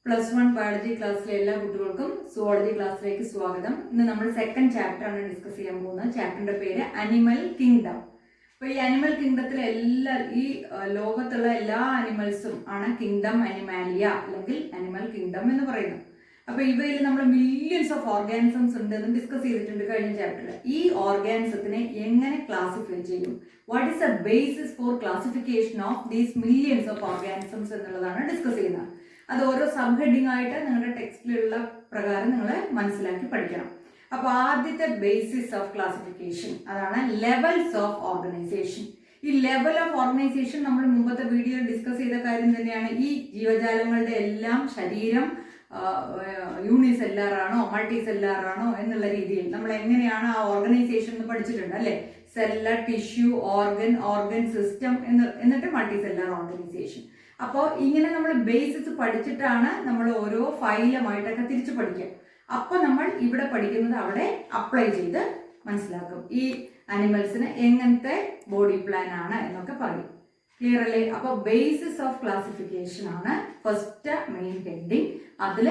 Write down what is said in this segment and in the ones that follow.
+1 biology ക്ലാസ്സിലെ എല്ലാ കുട്ടികൾക്കും സുവോളജി ക്ലാസ്സിലേക്ക് സ്വാഗതം. ഇന്ന് നമ്മൾ സെക്കൻഡ് ചാപ്റ്റർ ആണ് ഡിസ്കസ് ചെയ്യാൻ പോകുന്നത്. ചാപ്റ്ററിന്റെ പേര് അനിമൽ കിങ്ഡം. അപ്പോൾ ഈ അനിമൽ കിങ്ഡത്തിലെ ലോകത്തുള്ള എല്ലാ അനിമൽസും ആണ് കിങ്ഡം അനിമാലിയ അല്ലെങ്കിൽ അനിമൽ കിങ്ഡം എന്ന് പറയുന്നത്. അപ്പോൾ ഇവയിൽ നമ്മൾ മില്യൺസ് ഓഫ് ഓർഗാനിസംസ് ഉണ്ട് എന്ന് ഡിസ്കസ് ചെയ്തിട്ടുണ്ട് കഴിഞ്ഞ ചാപ്റ്ററിൽ. ഈ ഓർഗാനിസത്തിനെ എങ്ങനെ ക്ലാസിഫൈ ചെയ്യും, what is the basis for classification of these millions of organisms എന്നുള്ളതാണ് ഡിസ്കസ് ചെയ്യുന്നത്. അത് ഓരോ സബ് ഹെഡിങ് ആയിട്ട് നിങ്ങളുടെ ടെക്സ്റ്റിലുള്ള പ്രകാരം നിങ്ങൾ മനസ്സിലാക്കി പഠിക്കണം. അപ്പോൾ ആദ്യത്തെ ബേസിസ് ഓഫ് ക്ലാസിഫിക്കേഷൻ അതാണ് ലെവൽസ് ഓഫ് ഓർഗനൈസേഷൻ. ഈ ലെവൽ ഓഫ് ഓർഗനൈസേഷൻ നമ്മൾ മുമ്പത്തെ വീഡിയോയിൽ ഡിസ്കസ് ചെയ്ത കാര്യം തന്നെയാണ്. ഈ ജീവജാലങ്ങളുടെ എല്ലാം ശരീരം യൂണിസെല്ലാർ ആണോ മൾട്ടിസെല്ലാർ ആണോ എന്നുള്ള രീതിയിൽ നമ്മൾ എങ്ങനെയാണ് ആ ഓർഗനൈസേഷൻ എന്ന് പഠിച്ചിട്ടുണ്ട് അല്ലെ. സെല്ല്, ടിഷ്യൂ, ഓർഗൻ സിസ്റ്റം എന്നിട്ട് മൾട്ടിസെല്ലാർ ഓർഗനൈസേഷൻ. അപ്പോൾ ഇങ്ങനെ നമ്മൾ ബേസിസ് പഠിച്ചിട്ടാണ് നമ്മൾ ഓരോ ഫൈലമായിട്ടൊക്കെ തിരിച്ചു പഠിക്കുക. അപ്പോൾ നമ്മൾ ഇവിടെ പഠിക്കുന്നത് അവിടെ അപ്ലൈ ചെയ്ത് മനസ്സിലാക്കും. ഈ അനിമൽസിന് എങ്ങനത്തെ ബോഡി പ്ലാൻ ആണ് എന്നൊക്കെ പറയും. ക്ലിയർ അല്ലേ? അപ്പോൾ ബേസിസ് ഓഫ് ക്ലാസിഫിക്കേഷൻ ആണ് ഫസ്റ്റ് മെയിൻ ഹെഡിങ്. അതിൽ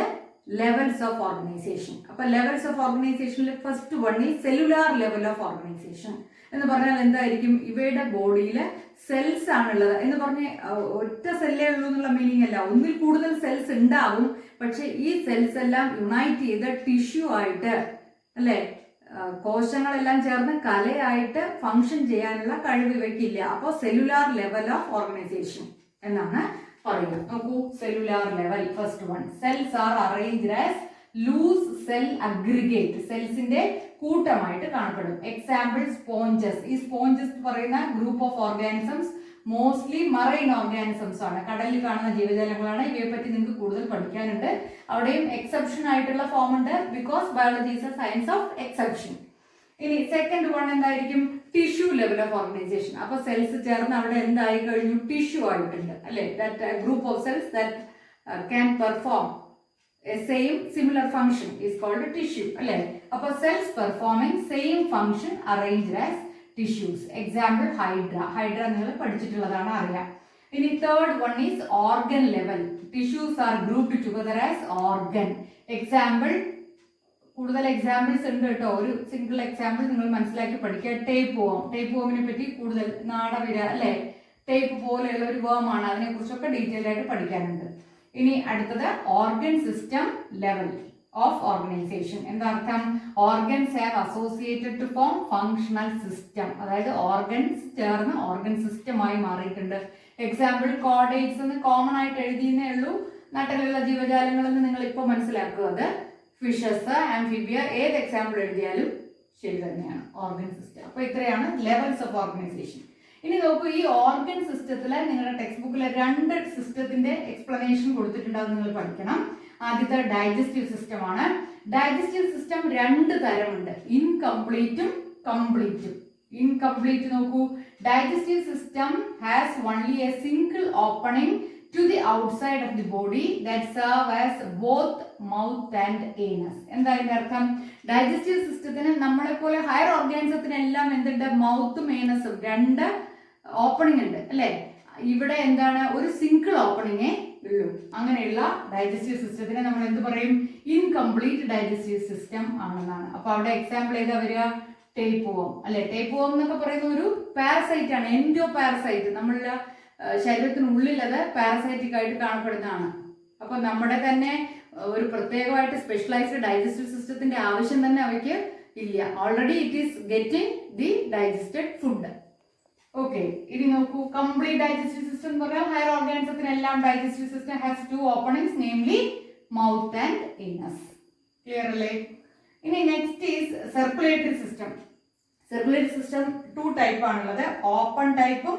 ലെവൽസ് ഓഫ് ഓർഗനൈസേഷൻ. അപ്പോൾ ലെവൽസ് ഓഫ് ഓർഗനൈസേഷനിൽ ഫസ്റ്റ് വൺ ഈ സെല്ലുലാർ ലെവൽ ഓഫ് ഓർഗനൈസേഷൻ എന്ന് പറഞ്ഞാൽ എന്തായിരിക്കും? ഇവയുടെ ബോഡിയിൽ സെൽസ് ആണുള്ളത് എന്ന് പറഞ്ഞ് ഒറ്റ സെല്ലേ ഉള്ളൂ എന്നുള്ള മീനിങ് അല്ല. ഒന്നിൽ കൂടുതൽ സെൽസ് ഉണ്ടാവും. പക്ഷെ ഈ സെൽസ് എല്ലാം യുണൈറ്റ് ചെയ്ത് ടിഷ്യൂ ആയിട്ട് അല്ലെ, കോശങ്ങളെല്ലാം ചേർന്ന് കലയായിട്ട് ഫങ്ഷൻ ചെയ്യാനുള്ള കഴിവ് ഇവയ്ക്കില്ല. അപ്പോൾ സെല്ലുലാർ ലെവൽ ഓഫ് ഓർഗനൈസേഷൻ എന്നാണ് പറയുക. നോക്കൂ, cellular level first one. Cells are arranged as loose cell aggregate. സെൽസിന്റെ കൂട്ടമായിട്ട് കാണപ്പെടും. Example sponges. ഈ സ്പോഞ്ചസ് പറയുന്ന group of organisms mostly marine organisms ആണ്. കടലിൽ കാണുന്ന ജീവജാലങ്ങളാണ്. ഇവയെ പറ്റി നിങ്ങൾക്ക് കൂടുതൽ പഠിക്കാനുണ്ട്. അവിടെയും എക്സെപ്ഷൻ ആയിട്ടുള്ള ഫോം ഉണ്ട്. Because biology is A science of exception. ഇനി സെക്കൻഡ് വൺ എന്തായിരിക്കും? Tissue level of organisation. അപ്പൊ സെൽസ് ചേർന്ന് അവിടെ എന്തായി കഴിഞ്ഞു? ടിഷ്യൂ ആയിട്ടുണ്ട് അല്ലെ. That group of cells that can perform same similar function is called a tissue അല്ലെ. അപ്പോൾ cells performing same function arranged as tissues. Example hydra നിങ്ങൾ പഠിച്ചിട്ടുള്ളതാണ്, അറിയാം. ഇനി third one is organ level. Tissues are grouped together as organ. Example കൂടുതൽ examples ഉണ്ട് കേട്ടോ. ഒരു single example നിങ്ങൾ മനസ്സിലാക്കി പഠിക്കുക. ടേപ്പ് വോമിനെ പറ്റി കൂടുതൽ നാടവിര അല്ലെ. ടേപ്പ് പോലെയുള്ള ഒരു വേം ആണ്. അതിനെ കുറിച്ചൊക്കെ ഡീറ്റെയിൽ ആയിട്ട് പഠിക്കാനുണ്ട്. ഇനി അടുത്തത് organ system level of organisation. എന്താ അർത്ഥം? Organs have associated to form functional system. അതായത് ഓർഗൻസ് ചേർന്ന് ഓർഗൻ സിസ്റ്റമായി മാറിയിട്ടുണ്ട്. എക്സാമ്പിൾ കോഡേറ്റ്സ് എന്ന് കോമൺ ആയിട്ട് എഴുതിയെന്നേ ഉള്ളൂ. നാട്ടിലുള്ള ജീവജാലങ്ങളെന്ന് നിങ്ങൾ ഇപ്പോൾ മനസ്സിലാക്കുക. അത് ഫിഷസ്, ആംഫിബിയ, ഏത് എക്സാമ്പിൾ എഴുതിയാലും ശരി തന്നെയാണ് ഓർഗൻ സിസ്റ്റം. അപ്പോൾ ഇത്രയാണ് ലെവൽസ് ഓഫ് ഓർഗനൈസേഷൻ. ഇനി നോക്കൂ, ഈ ഓർഗൻ സിസ്റ്റത്തില് നിങ്ങളുടെ ടെക്സ്റ്റ് ബുക്കിലെ 2 സിസ്റ്റത്തിന്റെ എക്സ്പ്ലനേഷൻ കൊടുത്തിട്ടുണ്ടാവും, നിങ്ങൾ പഠിക്കണം. ആദ്യത്തെ ഡൈജസ്റ്റീവ് സിസ്റ്റം ആണ്. Digestive system 2 തരമുണ്ട്, ഇൻകംപ്ലീറ്റും കംപ്ലീറ്റും. ഇൻകംപ്ലീറ്റ് നോക്കൂ, digestive system has only A single opening to the outside of the body that serve as both mouth and anus. എന്താ ഇതിന്റെ അർത്ഥം? ഡൈജസ്റ്റീവ് സിസ്റ്റത്തിന് നമ്മളെ പോലെ ഹയർ ഓർഗാനിസത്തിനെല്ലാം എന്തുണ്ട്? മൗത്തും ഏനസും 2 ഓപ്പണിംഗ് ഉണ്ട് അല്ലെ. ഇവിടെ എന്താണ്? ഒരു സിംഗിൾ ഓപ്പണിംഗേ ഉള്ളൂ. അങ്ങനെയുള്ള ഡൈജസ്റ്റീവ് സിസ്റ്റത്തിനെ നമ്മൾ എന്ത് പറയും? ഇൻകംപ്ലീറ്റ് ഡൈജസ്റ്റീവ് സിസ്റ്റം ആണെന്നാണ്. അപ്പൊ അവിടെ എക്സാമ്പിൾ ഏതാ വരിക? ടേപ്പ് വോം അല്ലെ. ടേപ്പ് വോം എന്നൊക്കെ പറയുന്ന ഒരു പാരസൈറ്റ് ആണ്, എൻഡോ പാരസൈറ്റ്. നമ്മളുടെ ശരീരത്തിനുള്ളിൽ അത് പാരസൈറ്റിക് ആയിട്ട് കാണപ്പെടുന്നതാണ്. അപ്പൊ നമ്മുടെ തന്നെ ഒരു പ്രത്യേകമായിട്ട് സ്പെഷ്യലൈസ്ഡ് ഡൈജസ്റ്റീവ് സിസ്റ്റത്തിന്റെ ആവശ്യം തന്നെ അവയ്ക്ക് ഇല്ല. Already it is getting the digested food. Okay, ഇനി നോക്കൂ, കംപ്ലീറ്റ് ഡൈജസ്റ്റീവ് സിസ്റ്റം എന്ന് പറഞ്ഞാൽ ഹയർ ഓർഗാനിസത്തിനെല്ലാം digestive system has 2 openings, namely mouth and anus. Clear അല്ലേ? ഇനി next is circulatory system. Circulatory system 2 type ആണുള്ളത്, ഓപ്പൺ ടൈപ്പും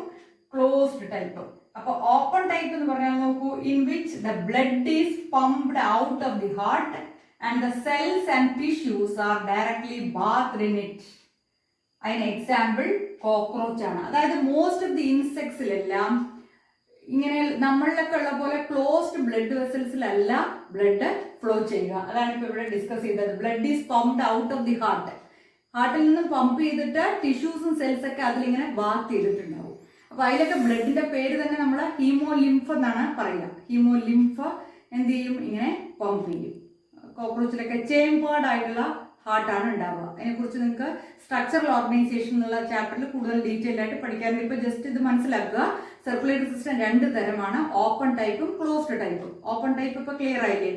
ക്ലോസ്ഡ് ടൈപ്പ്. അപ്പൊ ഓപ്പൺ ടൈപ്പ് എന്ന് പറഞ്ഞാൽ നോക്കൂ, in which the blood is pumped out of the heart and the cells and tissues are directly ബാത്ത്ഡ് in it. അതിന് example cockroach ആണ്. അതായത് most of the ഇൻസെക്ട്സിലെല്ലാം ഇങ്ങനെ നമ്മളിലൊക്കെ ഉള്ള പോലെ ക്ലോസ്ഡ് ബ്ലഡ് വെസൽസിലല്ല ബ്ലഡ് ഫ്ലോ ചെയ്യുക. അതാണ് ഇപ്പൊ ഇവിടെ ഡിസ്കസ് ചെയ്തത്. Blood is pumped out of the heart. ഹാർട്ടിൽ നിന്ന് പമ്പ് ചെയ്തിട്ട് ടിഷ്യൂസും സെൽസ് ഒക്കെ അതിലിങ്ങനെ ബാത്ത് ചെയ്തിട്ടുണ്ടാവും. അപ്പൊ അതിലൊക്കെ ബ്ലഡിന്റെ പേര് തന്നെ നമ്മൾ ഹീമോലിംഫ് എന്നാണ് പറയുക. ഹീമോലിംഫ് എന്ത് ചെയ്യും, ഇങ്ങനെ പമ്പ് ചെയ്യും. കോക്രോച്ചിലൊക്കെ ചേമ്പേർഡ് ആയിട്ടുള്ള ഹാർട്ടാണ് ഉണ്ടാവുക. അതിനെക്കുറിച്ച് നിങ്ങൾക്ക് സ്ട്രക്ചറൽ ഓർഗനൈസേഷൻ എന്നുള്ള ചാപ്റ്ററിൽ കൂടുതൽ ഡീറ്റെയിൽ ആയിട്ട് പഠിക്കാറുണ്ട്. ഇപ്പോൾ ജസ്റ്റ് ഇത് മനസ്സിലാക്കുക. സർക്കുലേറ്ററി സിസ്റ്റം 2 തരമാണ്, ഓപ്പൺ ടൈപ്പും ക്ലോസ്ഡ് ടൈപ്പും. ഓപ്പൺ ടൈപ്പ് ഇപ്പോൾ ക്ലിയർ ആയില്ലേ?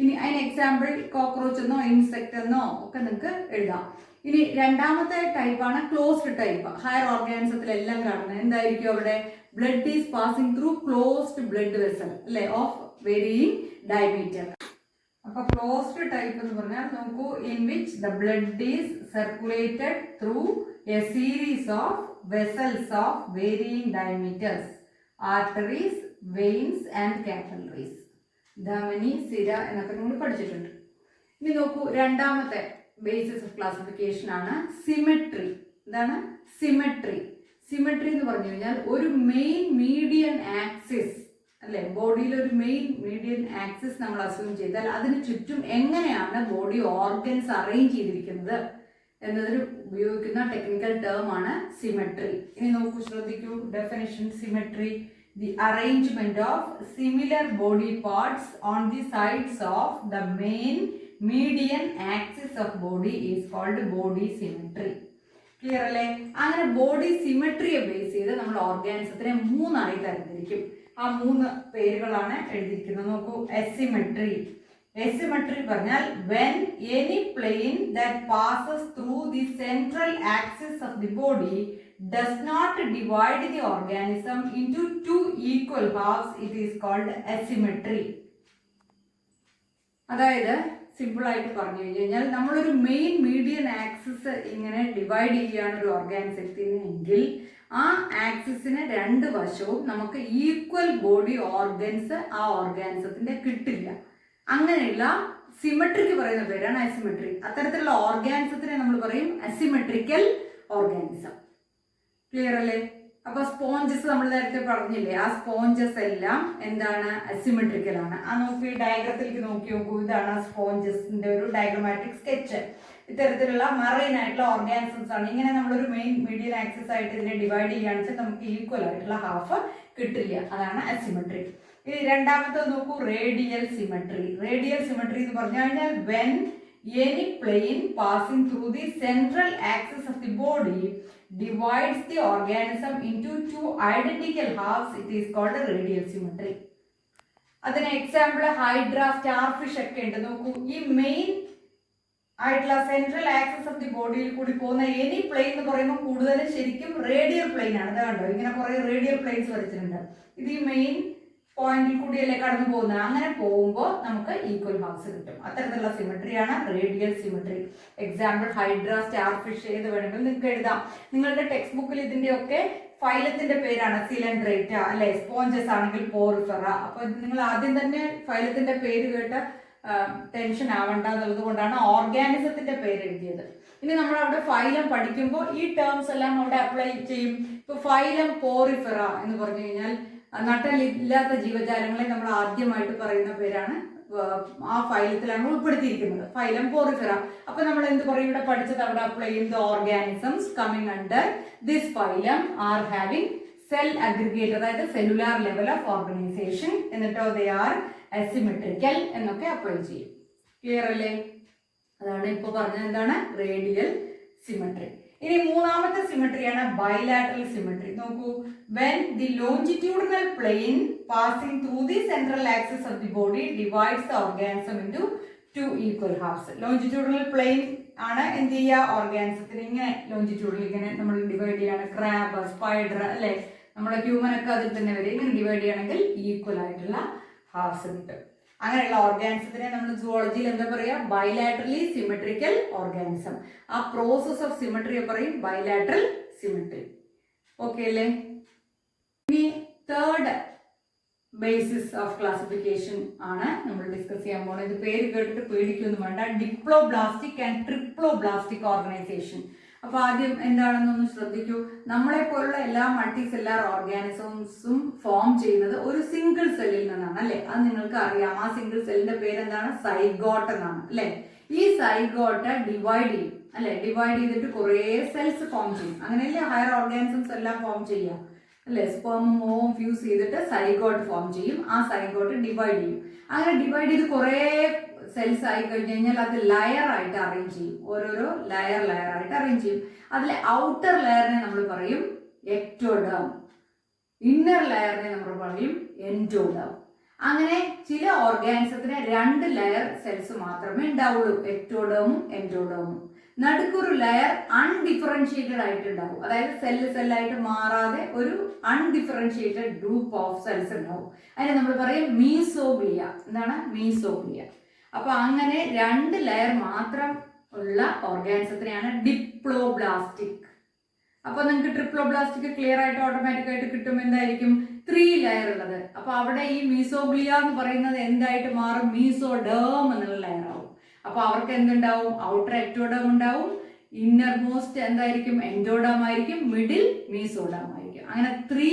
ഇനി അതിന് എക്സാമ്പിൾ കോക്രോച്ച് എന്നോ ഇൻസെക്ട് എന്നോ ഒക്കെ നിങ്ങൾക്ക് എഴുതാം. ഇനി രണ്ടാമത്തെ ടൈപ്പാണ് ക്ലോസ്ഡ് ടൈപ്പ്. ഹയർ ഓർഗാനിസത്തിലെല്ലാം കാണുന്നത് എന്തായിരിക്കും? അവിടെ blood is passing through closed blood vessel അല്ലെ, ഓഫ് വെരിയിങ് ഡയമീറ്റർ. അപ്പൊ ക്ലോസ്ഡ് ടൈപ്പ് എന്ന് പറഞ്ഞാൽ നോക്കൂ, in which the blood is circulated through a series of vessels of varying diameters, arteries, veins and capillaries. ധമനി, സിര എന്നൊക്കെ നിങ്ങൾ പഠിച്ചിട്ടുണ്ട്. ഇനി നോക്കൂ, രണ്ടാമത്തെ ബേസിസ് ഓഫ് ക്ലാസിഫിക്കേഷൻ ആണ് സിമെട്രി. എന്താണ് സിമെട്രി? സിമെട്രി എന്ന് പറഞ്ഞു കഴിഞ്ഞാൽ ഒരു മെയിൻ മീഡിയൻ ആക്സിസ് അല്ലെ, ബോഡിയിൽ ഒരു മെയിൻ മീഡിയൻ ആക്സിസ് നമ്മൾ അസ്യൂം ചെയ്താൽ അതിന് ചുറ്റും എങ്ങനെയാണ് ബോഡി ഓർഗൻസ് അറേഞ്ച് ചെയ്തിരിക്കുന്നത് എന്നതിന് ഉപയോഗിക്കുന്ന ടെക്നിക്കൽ ടേം ആണ് സിമെട്രി. ഇനി നോക്കൂ, ശ്രദ്ധിക്കൂ definition. Symmetry: the arrangement of similar body parts on the sides of the main median axis of body is called body symmetry. Clear അല്ലേ? അങ്ങനെ ബോഡി സിമെട്രിയെ ബേസ് ചെയ്ത് നമ്മൾ ഓർഗാനിസത്തിനെ 3 ആയി തരംതിരിക്കും. ആ 3 പേരുകളാണ് എഴുതിയിരിക്കുന്നത്. നോക്കൂ, എസിമെട്രി. എസിമെട്രി പറഞ്ഞാൽ when any plane that passes through the central axis of the body does not divide the organism into 2 equal halves, it is called asymmetry. അതായത് സിമ്പിൾ ആയിട്ട് പറഞ്ഞു കഴിഞ്ഞാൽ നമ്മളൊരു മെയിൻ മീഡിയൻ ആക്സിസ് ഇങ്ങനെ ഡിവൈഡ് ചെയ്യുകയാണ് ഒരു ഓർഗാനിസത്തിന് എങ്കിൽ ആ ആക്സിസിന് 2 വശവും നമുക്ക് ഈക്വൽ ബോഡി ഓർഗൻസ് ആ ഓർഗാനിസത്തിന്റെ കിട്ടില്ല. അങ്ങനെയുള്ള സിമെട്രിക്ക് പറയുന്ന പേരാണ് അസിമെട്രി. അത്തരത്തിലുള്ള ഓർഗാനിസത്തിനെ നമ്മൾ പറയും അസിമെട്രിക്കൽ ഓർഗാനിസം. ക്ലിയർ അല്ലേ? അപ്പൊ സ്പോഞ്ചസ് നമ്മൾ നേരത്തെ പറഞ്ഞില്ലേ, ആ സ്പോഞ്ചസ് എല്ലാം എന്താണ്? അസിമെട്രിക്കൽ ആണ്. ആ നോക്കി ഡയഗ്രത്തിലേക്ക് നോക്കി നോക്കൂ, ഇതാണ് സ്പോഞ്ചസിന്റെ ഒരു ഡയഗ്രമാറ്റിക് സ്കെച്ച്. ഇത്തരത്തിലുള്ള മറൈൻ ആയിട്ടുള്ള ഓർഗാനിസംസ് ആണ്. ഇങ്ങനെ നമ്മളൊരു മെയിൻ മീഡിയൻ ആക്സിസ് ആയിട്ട് ഇതിനെ ഡിവൈഡ് ചെയ്യുകയാണെന്ന് വെച്ചാൽ നമുക്ക് ഈക്വൽ ആയിട്ടുള്ള ഹാഫ് കിട്ടില്ല. അതാണ് അസിമെട്രി. ഇനി രണ്ടാമത്തെ നോക്കൂ, റേഡിയൽ സിമെട്രി. റേഡിയൽ സിമെട്രി എന്ന് പറഞ്ഞു കഴിഞ്ഞാൽ when any plane passing through the central axis of the body divides the organism into 2 identical halves, it is called radial symmetry. അതിന് എക്സാമ്പിൾ ഹൈഡ്ര, സ്റ്റാർഫിഷ് ഒക്കെ ഉണ്ട്. നോക്കൂ, ഈ മെയിൻ ആയിട്ടുള്ള സെൻട്രൽ ആക്സിസ് ഓഫ് ദി ബോഡിയിൽ കൂടി പോകുന്ന എനി പ്ലെയിൻ എന്ന് പറയുമ്പോൾ കൂടുതലും ശരിക്കും റേഡിയൽ പ്ലെയിൻ ആണ്. അത് കണ്ടോ, ഇങ്ങനെ കുറെ റേഡിയൽ പ്ലെയിൻസ് വരച്ചിട്ടുണ്ട്. ഇത് ഈ മെയിൻ പോയിന്റിൽ കൂടിയല്ലേ കടന്നു പോകുന്നത്. അങ്ങനെ പോകുമ്പോൾ നമുക്ക് ഈക്വൽ ഹാഫ്സ് കിട്ടും. അത്തരത്തിലുള്ള സിമെട്രിയാണ് radial symmetry. Example hydra, starfish ഏത് വേണമെങ്കിലും നിങ്ങൾക്ക് എഴുതാം. നിങ്ങളുടെ ടെക്സ്റ്റ് ബുക്കിൽ ഇതിന്റെ ഒക്കെ ഫൈലത്തിന്റെ പേരാണ് സിലൻഡ്രേറ്റ അല്ലെ, സ്പോഞ്ചസ് ആണെങ്കിൽ പോറിഫെറ. അപ്പൊ നിങ്ങൾ ആദ്യം തന്നെ ഫൈലത്തിന്റെ പേര് കേട്ട് ടെൻഷൻ ആവണ്ട എന്നുള്ളത് കൊണ്ടാണ് ഓർഗാനിസത്തിന്റെ പേര് എഴുതിയത്. ഇനി നമ്മൾ അവിടെ ഫൈലം പഠിക്കുമ്പോൾ ഈ ടേംസ് എല്ലാം അവിടെ അപ്ലൈ ചെയ്യും. ഇപ്പൊ ഫൈലം പോറിഫെറ എന്ന് പറഞ്ഞു കഴിഞ്ഞാൽ നട്ടലില്ലാത്ത ജീവജാലങ്ങളെ നമ്മൾ ആദ്യമായിട്ട് പറയുന്ന പേരാണ്, ആ ഫൈലത്തിലാണ് ഉൾപ്പെടുത്തിയിരിക്കുന്നത്, ഫൈലം പോറിഫെറ. അപ്പൊ നമ്മൾ എന്ത് പറയും, ഇവിടെ പഠിച്ചത് അവിടെ അപ്ലൈ ചെയ്യും. The organisms coming under this phylum are having cell aggregate, അതായത് സെല്ലുലാർ ലെവൽ ഓഫ് ഓർഗനൈസേഷൻ. എന്നിട്ടോ ദേ ആർ അസിമെട്രിക്കൽ എന്നൊക്കെ അപ്ലൈ ചെയ്യും. ക്ലിയർ അല്ലേ? അതാണ് ഇപ്പൊ പറഞ്ഞത് എന്താണ് റേഡിയൽ സിമെട്രി. ഇനി മൂന്നാമത്തെ സിമെട്രിയാണ് ബൈലാറ്ററൽ സിമെട്രി. നോക്കൂ, when the longitudinal plane passing through the central axis of the body divides the organism into 2 equal halves. Longitudinal plane ആണ് എന്ത് ചെയ്യുക, ഓർഗാനിസത്തിന് ഇങ്ങനെ ലോഞ്ചിറ്റ്യൂഡിൽ ഇങ്ങനെ നമ്മൾ ഡിവൈഡ് ചെയ്യാണ്. ക്രാബ്, സ്പൈഡർ അല്ലെ, നമ്മുടെ ഹ്യൂമൻ ഒക്കെ അതിൽ തന്നെ വരും. ഇങ്ങനെ ഡിവൈഡ് ചെയ്യുകയാണെങ്കിൽ ഈക്വൽ ആയിട്ടുള്ള ഹാഫ്സ് കിട്ടും. അങ്ങനെയുള്ള ഓർഗാനിസത്തിനെ നമ്മൾ സുവോളജിയിൽ എന്താ പറയുക, ബൈലാറ്ററലി സിമെട്രിക്കൽ ഓർഗാനിസം. ആ പ്രോസസ് ഓഫ് സിമെട്രിയെ പറയും ബൈലാറ്ററൽ സിമെട്രി. ഓക്കെ അല്ലേ? ഇനി തേർഡ് ബേസിസ് ഓഫ് ക്ലാസിഫിക്കേഷൻ ആണ് നമ്മൾ ഡിസ്കസ് ചെയ്യാൻ പോകുന്നത്. ഇത് പേര് കേട്ടിട്ട് പേടിക്കൊന്നും വേണ്ട, ഡിപ്ലോബ്ലാസ്റ്റിക് ആൻഡ് ട്രിപ്ലോബ്ലാസ്റ്റിക് ഓർഗനൈസേഷൻ. അപ്പൊ ആദ്യം എന്താണെന്നൊന്ന് ശ്രദ്ധിക്കൂ. നമ്മളെ പോലുള്ള എല്ലാ മൾട്ടി സെല്ലാർ ഓർഗാനിസംസും ഫോം ചെയ്യുന്നത് ഒരു സിംഗിൾ സെല്ലിൽ നിന്നാണ് അല്ലെ. അത് നിങ്ങൾക്ക് അറിയാം. ആ സിംഗിൾ സെല്ലിന്റെ പേരെന്താണ്, സൈഗോട്ട് എന്നാണ് അല്ലെ. ഈ സൈഗോട്ട് ഡിവൈഡ് ചെയ്യും അല്ലെ, ഡിവൈഡ് ചെയ്തിട്ട് കുറെ സെൽസ് ഫോം ചെയ്യും. അങ്ങനെയല്ലേ ഹയർ ഓർഗാനിസംസ് എല്ലാം ഫോം ചെയ്യുക അല്ലെ. സ്പെർമും ഓവും ഫ്യൂസ് ചെയ്തിട്ട് സൈഗോട്ട് ഫോം ചെയ്യും. ആ സൈഗോട്ട് ഡിവൈഡ് ചെയ്യും. അങ്ങനെ ഡിവൈഡ് ചെയ്ത് കുറേ സെൽസ് ആയി കഴിഞ്ഞ് കഴിഞ്ഞാൽ അത് ലെയർ ആയിട്ട് അറേഞ്ച് ചെയ്യും, ഓരോരോ ലെയർ ആയിട്ട് അറേഞ്ച് ചെയ്യും. അതിലെ ഔട്ടർ ലെയറിനെ നമ്മൾ പറയും എക്ടോഡേം, ഇന്നർ ലെയറിനെ നമ്മൾ പറയും എൻഡോഡേം. അങ്ങനെ ചില ഓർഗാനിസത്തിന് 2 ലെയർ സെൽസ് മാത്രമേ ഉണ്ടാവുള്ളൂ, എക്ടോഡേമും എൻഡോഡേമും. നടുക്കൊരു ലെയർ അൺഡിഫറൻഷിയേറ്റഡ് ആയിട്ട് ഉണ്ടാവും, അതായത് സെല്ലായിട്ട് മാറാതെ ഒരു അൺഡിഫറൻഷിയേറ്റഡ് ഗ്രൂപ്പ് ഓഫ് സെൽസ് ഉണ്ടാവും. അതിനെ നമ്മൾ പറയും മീസോഗ്ലിയ. എന്താണ് മീസോഗ്ലിയ? അപ്പൊ അങ്ങനെ 2 ലെയർ മാത്രം ഉള്ള ഓർഗാനിസത്തിനെയാണ് ഡിപ്ലോബ്ലാസ്റ്റിക്. അപ്പൊ നിങ്ങൾക്ക് ട്രിപ്ലോബ്ലാസ്റ്റിക് ക്ലിയർ ആയിട്ട് ഓട്ടോമാറ്റിക് ആയിട്ട് കിട്ടും. എന്തായിരിക്കും? 3 ലെയർ ഉള്ളത്. അപ്പൊ അവിടെ ഈ മീസോഗ്ലിയ എന്ന് പറയുന്നത് എന്തായിട്ട് മാറും? മീസോഡേം എന്നുള്ള ലെയർ ആവും. അപ്പൊ അവർക്ക് എന്തുണ്ടാവും? ഔട്ടർ എക്ടോഡേം ഉണ്ടാവും, ഇന്നർ മോസ്റ്റ് എന്തായിരിക്കും? എൻഡോഡേം ആയിരിക്കും, മിഡിൽ മീസോഡേം ആയിരിക്കും. അങ്ങനെ 3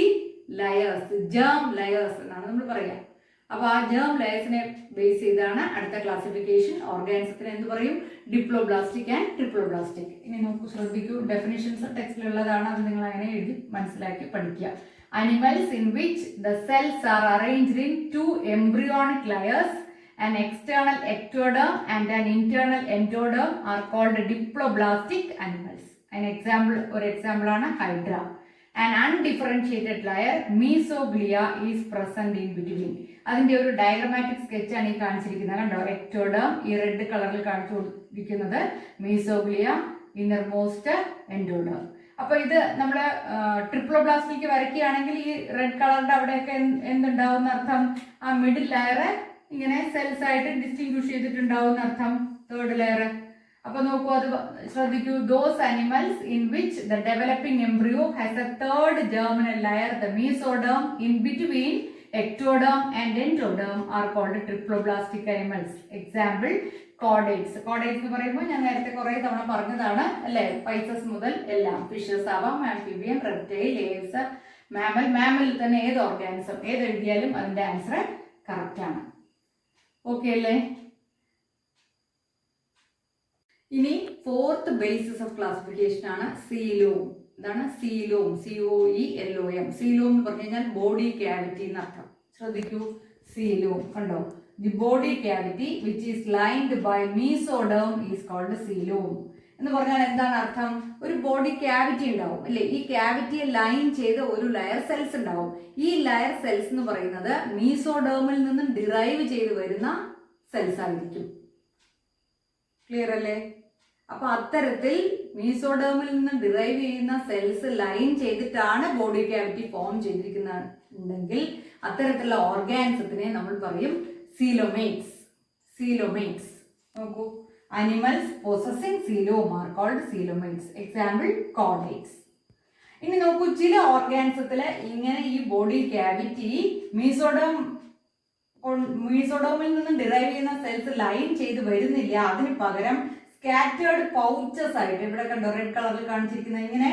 ലെയേഴ്സ്, ജേം ലെയേഴ്സ് എന്നാണ് നമ്മൾ പറയുക. അപ്പൊ ആ ജേം ലെയേഴ്സിനെ ബേസ് ചെയ്താണ് അടുത്ത ക്ലാസിഫിക്കേഷൻ. ഓർഗാനിസത്തിന് എന്ത് പറയും? Diploblastic and triploblastic. ഇനി നമുക്ക് ശ്രദ്ധിക്കൂ, ഡെഫിനിഷൻസ് ടെക്സ്റ്റിലുള്ളതാണ്, അത് നിങ്ങൾ അങ്ങനെ എഴുതി മനസ്സിലാക്കി പഠിക്കുക. Animals in which the cells are arranged in 2 embryonic layers, an external ectoderm and an internal endoderm, are called diploblastic animals. An example, or example ആണ് hydra. An undifferentiated layer mesoglea is present in between. അതിന്റെ ഒരു diagrammatic sketch ആണ് ഈ കാണിച്ചിരിക്കുന്നത്. കണ്ടോ? Ectoderm ഈ red കളറിൽ കാണിച്ചിരിക്കുന്നത്, മീസോഗ്ലിയ, ഇന്നർമോസ്റ്റ് എൻഡോഡേം. അപ്പൊ ഇത് നമ്മുടെ ട്രിപ്ലോബ്ലാസ്റ്റിക് വരയ്ക്കുകയാണെങ്കിൽ ഈ റെഡ് കളറിന്റെ അവിടെയൊക്കെ എന്തുണ്ടാവും അർത്ഥം? ആ മിഡിൽ ലെയർ ഇങ്ങനെ സെൽസ് ആയിട്ട് ഡിസ്റ്റിങ്വിഷ് ചെയ്തിട്ടുണ്ടാവും അർത്ഥം, 3rd ലെയർ. അപ്പൊ നോക്കൂ, അത് ശ്രദ്ധിക്കൂ. Those animals in which the developing embryo has A 3rd germinal layer, the mesoderm, in between ectoderm and endoderm, are called triploblastic animals. Example, chordates. Chordates എന്ന് പറയുമ്പോൾ ഞാൻ നേരത്തെ കുറെ തവണ പറഞ്ഞതാണ് അല്ലേ? പൈസസ് മുതൽ എല്ലാം, ഫിഷസ് ആവാം, ആംഫിബിയൻ, റെപ്റ്റൈൽ, ഏവ്സ്, മാമൽ. മാമലിൽ തന്നെ ഏത് ഓർഗാനിസം ഏത് എഴുതിയാലും അതിന്റെ ആൻസർ കറക്റ്റ് ആണ്. ഓക്കെ അല്ലേ? ഇനി 4th ബേസിസ് ഓഫ് ക്ലാസിഫിക്കേഷൻ ആണ് സീലോം. ഇതാണ് സീലോം, COELOM. സീലോം എന്ന് പറഞ്ഞു കഴിഞ്ഞാൽ ബോഡി ക്യാവിറ്റി എന്നർത്ഥം. ശ്രദ്ധിക്കൂ, സീലോം കണ്ടോ? The body cavity which is lined by mesoderm is called coelom. എന്ന് പറഞ്ഞാൽ എന്താണ് അർത്ഥം? ഒരു ബോഡി ക്യാവിറ്റി ഉണ്ടാവും അല്ലെ? ഈ ക്യാവിറ്റിയെ ലൈൻ ചെയ്ത് ഒരു ലെയർ സെൽസ് ഉണ്ടാവും. ഈ ലെയർ സെൽസ് എന്ന് പറയുന്നത് മീസോഡേമിൽ നിന്നും ഡിറൈവ് ചെയ്ത് വരുന്ന സെൽസ് ആയിരിക്കും. ക്ലിയർ അല്ലേ? അപ്പൊ അത്തരത്തിൽ മീസോഡേമിൽ നിന്ന് ഡിറൈവ് ചെയ്യുന്ന സെൽസ് ലൈൻ ചെയ്തിട്ടാണ് ബോഡി ക്യാവിറ്റി ഫോം ചെയ്തിരിക്കുന്നുണ്ടെങ്കിൽ അത്തരത്തിലുള്ള ഓർഗാനിസത്തിനെ നമ്മൾ പറയും സീലോമേറ്റ്സ്. സീലോമേറ്റ്സ് നോക്കൂ, animals possessing coelom are called coelomates. Example, chordates. ഇനി നോക്കൂ, ചില ഓർഗാനിസത്തില് ഇങ്ങനെ ഈ ബോഡി ക്യാവിറ്റി മീസോഡോമിൽ നിന്നും ഡിറൈവ് ചെയ്യുന്ന സെൽസ് ലൈൻ ചെയ്ത് വരുന്നില്ല. അതിന് പകരം സ്കാറ്റേർഡ് പൗച്ചസ് ആയിട്ട്, ഇവിടെ കണ്ടോ റെഡ് കളറിൽ കാണിച്ചിരിക്കുന്ന ഇങ്ങനെ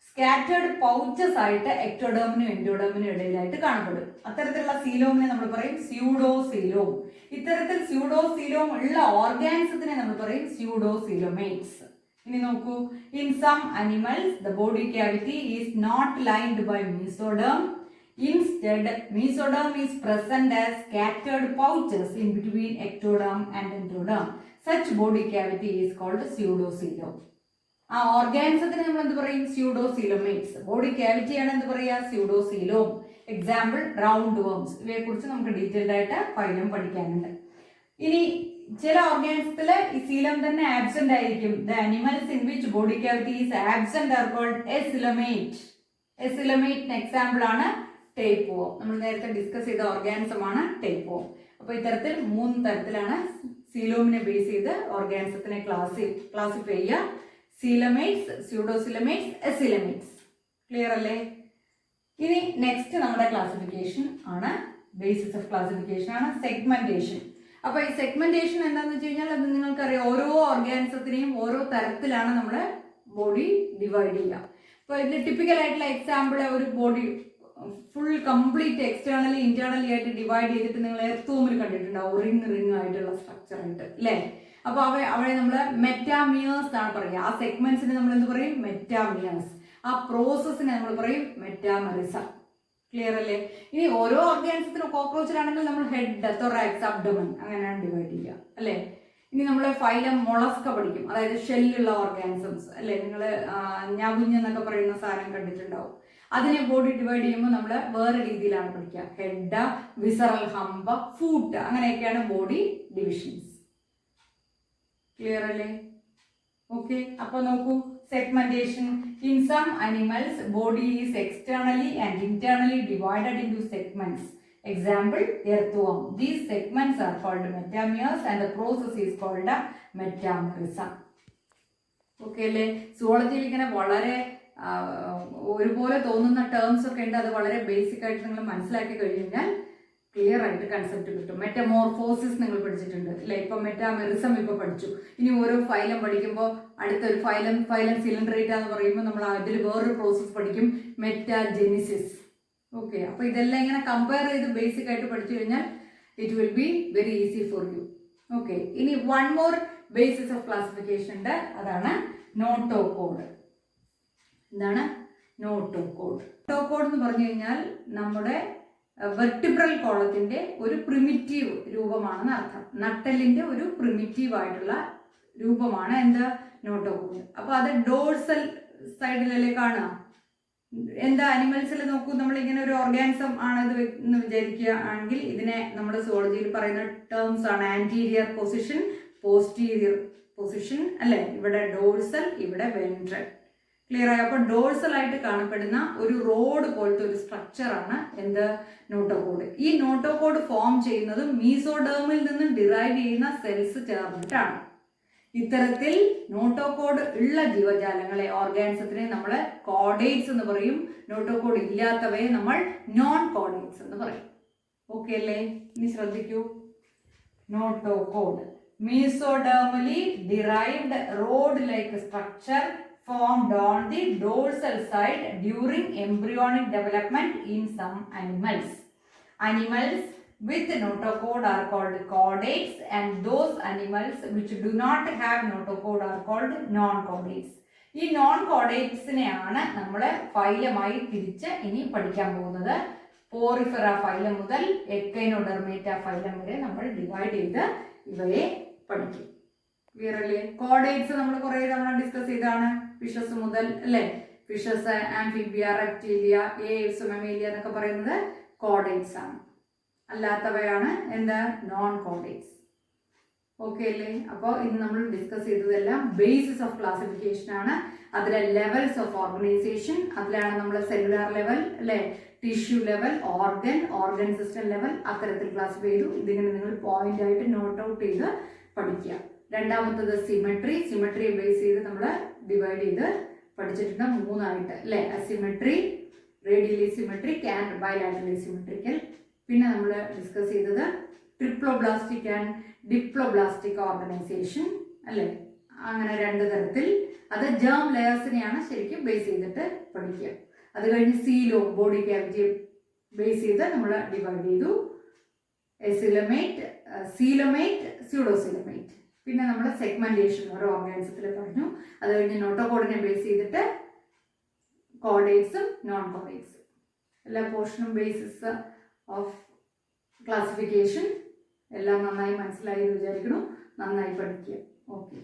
സ്കാറ്റേർഡ് പൗച്ചസ് ആയിട്ട് എക്ടോഡേമിനും എൻഡോഡേമിനും ഇടയിലായിട്ട് കാണപ്പെടും. അത്തരത്തിലുള്ള സീലോമിനെ നമ്മൾ പറയും സ്യൂഡോസീലോം. ഇത്തരത്തിൽ സ്യൂഡോസീലോം ഉള്ള ഓർഗാനിസത്തിനെ നമ്മൾ പറയും സ്യൂഡോസീലോമേറ്റ്സ്. ഇനി നോക്കൂ, in some animals the body cavity is not lined by mesoderm. Instead, mesoderm is present as scattered pouches in between ectoderm and endoderm. Such body cavity is called pseudocoelom. ആ ഓർഗാനിസത്തിന് നമ്മൾ എന്ത് പറയും? സ്യൂഡോസീലോമേറ്റ്സ്. ബോഡി ക്യാവിറ്റി ആണ് എന്ത് പറയുക? സ്യൂഡോസീലോം. Example, round worms. ഇവയെ കുറിച്ച് നമുക്ക് ഡീറ്റെയിൽഡ് ആയിട്ട് ഫൈലം പഠിക്കാനുണ്ട്. ഇനി ചില ഓർഗാനിസത്തില് ഈ സീലം തന്നെ ആബ്സെന്റ് ആയിരിക്കും. The animals in which body cavity is absent are called acoelomate. എസിലോമേറ്റിന് എക്സാമ്പിൾ ആണ് ടേപ്വോം. നമ്മൾ നേരത്തെ ഡിസ്കസ് ചെയ്ത ഓർഗാനിസം ആണ് ടേപ്വോം. അപ്പൊ ഇത്തരത്തിൽ 3 തരത്തിലാണ് സീലോമിനെ ബേസ് ചെയ്ത് ഓർഗാനിസത്തിനെ ക്ലാസിഫൈ ചെയ്യുക. സീലമേറ്റ്സ്, സ്യൂഡോസീലമേറ്റ്സ്, എസിലമേറ്റ്സ്. ക്ലിയർ അല്ലേ? ഇനി നെക്സ്റ്റ് നമ്മുടെ ക്ലാസിഫിക്കേഷൻ ആണ്, ബേസിസ് ഓഫ് ക്ലാസിഫിക്കേഷൻ ആണ് സെഗ്മെന്റേഷൻ. അപ്പൊ ഈ സെഗ്മെന്റേഷൻ എന്താണെന്ന് വെച്ച് കഴിഞ്ഞാൽ അത് നിങ്ങൾക്കറിയാം, ഓരോ ഓർഗാനിസത്തിനെയും ഓരോ തരത്തിലാണ് നമ്മുടെ ബോഡി ഡിവൈഡ് ചെയ്യുക. അപ്പൊ ഇതിൽ ടിപ്പിക്കൽ ആയിട്ടുള്ള എക്സാമ്പിൾ, ഒരു body full complete externally internally ആയിട്ട് ഡിവൈഡ് ചെയ്തിട്ട് നിങ്ങൾ എർത്തൂമിൽ കണ്ടിട്ടുണ്ടാവും, റിങ് ആയിട്ടുള്ള സ്ട്രക്ചർ ആയിട്ട് അല്ലേ? അപ്പൊ അവയെ നമ്മൾ മെറ്റാമിയേഴ്സ് ആണ് പറയുക. ആ സെഗ്മെന്റ്സിനെ നമ്മൾ എന്ത് പറയും? മെറ്റാമിയേഴ്സ്. ആ പ്രോസസ്സിനെ നമ്മൾ പറയും മെറ്റാമെറിസം. ക്ലിയർ അല്ലേ? ഇനി ഓരോ ഓർഗാനിസത്തിനും കോക്രോച്ചിലാണെങ്കിൽ നമ്മൾ ഹെഡ്, തൊറാക്സ്, അബ്ഡമൻ അങ്ങനെയാണ് ഡിവൈഡ് ചെയ്യുക അല്ലേ. ഇനി നമ്മൾ ഫൈലം മൊളസ്ക പഠിക്കും, അതായത് ഷെല്ലുള്ള ഓർഗാനിസംസ് അല്ലേ. നിങ്ങൾ ഞാകുഞ്ഞെന്നൊക്കെ പറയുന്ന സാധനം കണ്ടിട്ടുണ്ടാവും. അതിനെ ബോഡി ഡിവൈഡ് ചെയ്യുമ്പോൾ നമ്മൾ വേറെ രീതിയിലാണ് പഠിക്കുക. ഹെഡ്, വിസറൽ ഹമ്പ്, ഫൂട്ട്, അങ്ങനെയൊക്കെയാണ് ബോഡി ഡിവിഷൻസ്. ക്ലിയർ അല്ലേ? ഓക്കെ. അപ്പൊ നോക്കൂ, segmentation. In some animals, body is externally and internally divided into segments. Example, earthworm. These segments are called metameres and the process is called metamerism. Okay അല്ലേ? സുവോളജിയിൽ ഇങ്ങനെ വളരെ ഒരുപോലെ തോന്നുന്ന terms ഒക്കെ ഉണ്ട്. അത് വളരെ ബേസിക് ആയിട്ട് നിങ്ങൾ മനസ്സിലാക്കി കഴിഞ്ഞാൽ ക്ലിയർ ആയിട്ട് കൺസെപ്റ്റ് കിട്ടും. മെറ്റമോർഫോസിസ് നിങ്ങൾ പഠിച്ചിട്ടുണ്ട് അല്ലെ. ഇപ്പൊ മെറ്റാമെറിസം ഇപ്പൊ പഠിച്ചു. ഇനി ഓരോ ഫൈലം പഠിക്കുമ്പോൾ അടുത്തൊരു ഫൈലം സിലിണ്ടറേറ്റ എന്ന് പറയുമ്പോൾ നമ്മൾ അതിൽ വേറൊരു പ്രോസസ്സ് പഠിക്കും, മെറ്റാജെനിസിസ്. ഓക്കെ. അപ്പൊ ഇതെല്ലാം ഇങ്ങനെ കമ്പയർ ചെയ്ത് ബേസിക് ആയിട്ട് പഠിച്ചു കഴിഞ്ഞാൽ it will be very easy for you. Okay. ഇനി one more basis of classification ഉണ്ട്, അതാണ് നോട്ടോകോഡ്. എന്താണ് നോട്ടോകോഡ്? നോട്ടോകോഡ് എന്ന് പറഞ്ഞു കഴിഞ്ഞാൽ നമ്മുടെ വെർട്ടിബ്രൽ കോളത്തിന്റെ ഒരു പ്രിമിറ്റീവ് രൂപമാണെന്ന് അർത്ഥം. നട്ടലിന്റെ ഒരു പ്രിമിറ്റീവ് ആയിട്ടുള്ള രൂപമാണ് എന്താ നോട്ടോകോഡ്. അപ്പൊ അത് ഡോഴ്സൽ സൈഡിലല്ലേ കാണുക. എന്താ അനിമൽസിൽ നോക്കൂ, നമ്മൾ ഇങ്ങനെ ഒരു ഓർഗാനിസം ആണിത് എന്ന് വിചാരിക്കുകയാണെങ്കിൽ ഇതിനെ നമ്മൾ സുവോളജിയിൽ പറയുന്ന ടേംസ് ആണ് ആന്റീരിയർ പൊസിഷൻ, പോസ്റ്റീരിയർ പൊസിഷൻ അല്ലെ. ഇവിടെ ഡോഴ്സൽ, ഇവിടെ വെൻട്രൽ. ക്ലിയർ ആയി? അപ്പൊ ഡോഴ്സൽ ആയിട്ട് കാണപ്പെടുന്ന ഒരു റോഡ് പോലത്തെ ഒരു സ്ട്രക്ചറാണ് എന്ത് നോട്ടോകോഡ്. ഈ നോട്ടോകോഡ് ഫോം ചെയ്യുന്നത് മീസോഡേമിൽ നിന്നും ഡിറൈവ് ചെയ്യുന്ന സെൽസ് ചേർന്നിട്ടാണ്. ഇത്തരത്തിൽ നോട്ടോകോഡ് ഉള്ള ജീവജാലങ്ങളെ, ഓർഗാനിസത്തിനെ നമ്മൾ കോഡേറ്റ്സ് എന്ന് പറയും. നോട്ടോകോഡ് ഇല്ലാത്തവയെ നമ്മൾ നോൺ കോഡേറ്റ്സ് എന്ന് പറയും. ഓക്കെ അല്ലേ? ഇനി ശ്രദ്ധിക്കൂ, notochord mesodermally derived rod like structure formed on the dorsal side during embryonic development in some animals. Animals with notochord are called chordates and those animals which do not have notochord are called non-chordates. ഈ non കോഡേറ്റ്സിനെയാണ് നമ്മൾ ഫൈലമായി തിരിച്ച് ഇനി പഠിക്കാൻ പോകുന്നത്. Porifera phylum മുതൽ Echinodermata phylum വരെ നമ്മൾ divide ചെയ്ത് ഇവയെ പഠിക്കും. ക്ലിയർ അല്ലേ? കോഡേറ്റ്സ് നമ്മൾ കുറെ തവണ ഡിസ്കസ് ചെയ്താണ്. ഫിഷസ് മുതൽ അല്ലെ, fishes, Amphibia, Reptilia, Aves, Mammalia എന്നൊക്കെ പറയുന്നത് കോഡേറ്റ്സ് ആണ്. അല്ലാത്തവയാണ് എന്താ നോൺ കോഡേറ്റ്സ്. ഓക്കെ അല്ലേ? അപ്പോൾ ഇന്ന് നമ്മൾ ഡിസ്കസ് ചെയ്തതെല്ലാം ബേസിസ് ഓഫ് ക്ലാസിഫിക്കേഷൻ ആണ്. അതിലെ ലെവൽസ് ഓഫ് ഓർഗനൈസേഷൻ, അതിലാണ് നമ്മൾ സെല്ലുലാർ ലെവൽ അല്ലെ, tissue level, organ system level, അത്തരത്തിൽ ക്ലാസിഫൈ ചെയ്തു. ഇതിങ്ങനെ നിങ്ങൾ പോയിന്റ് ആയിട്ട് നോട്ട് ഔട്ട് ചെയ്ത് പഠിക്കുക. രണ്ടാമത്തത് സിമെട്രി ബേസ് ചെയ്ത് നമ്മൾ ഡിവൈഡ് ചെയ്ത് പഠിച്ചിട്ടുണ്ട് മൂന്നായിട്ട് അല്ലെ. Asymmetry, radially symmetric and bilaterally symmetrical. പിന്നെ നമ്മൾ ഡിസ്കസ് ചെയ്തത് ട്രിപ്ലോബ്ലാസ്റ്റിക് ആൻഡ് ഡിപ്ലോബ്ലാസ്റ്റിക് ഓർഗനൈസേഷൻ അല്ലെ. അങ്ങനെ രണ്ട് തരത്തിൽ. അത് ജേം ലെയേഴ്സിനെയാണ് ശരിക്കും ബേസ് ചെയ്തിട്ട് പഠിക്കുക. അത് കഴിഞ്ഞ് ബോഡി ക്യാവിറ്റി ബേസ് ചെയ്ത് നമ്മൾ ഡിവൈഡ് ചെയ്തു. സീലോമേറ്റ്, സ്യൂഡോസീലോമേറ്റ്. പിന്നെ നമ്മൾ സെഗ്മെന്റേഷൻ ഓരോ ഓർഗാനിസത്തിൽ പറഞ്ഞു. അത് കഴിഞ്ഞ് നോട്ടോകോഡിനെ ബേസ് ചെയ്തിട്ട് കോഡേറ്റ്സും നോൺ കോഡേറ്റ്സും എല്ലാ പോർഷനും ബേസിസ് ഓഫ് ക്ലാസിഫിക്കേഷൻ എല്ലാം നന്നായി മനസ്സിലായി എന്ന് വിചാരിക്കുന്നു. നന്നായി പഠിക്കുക. ഓക്കെ.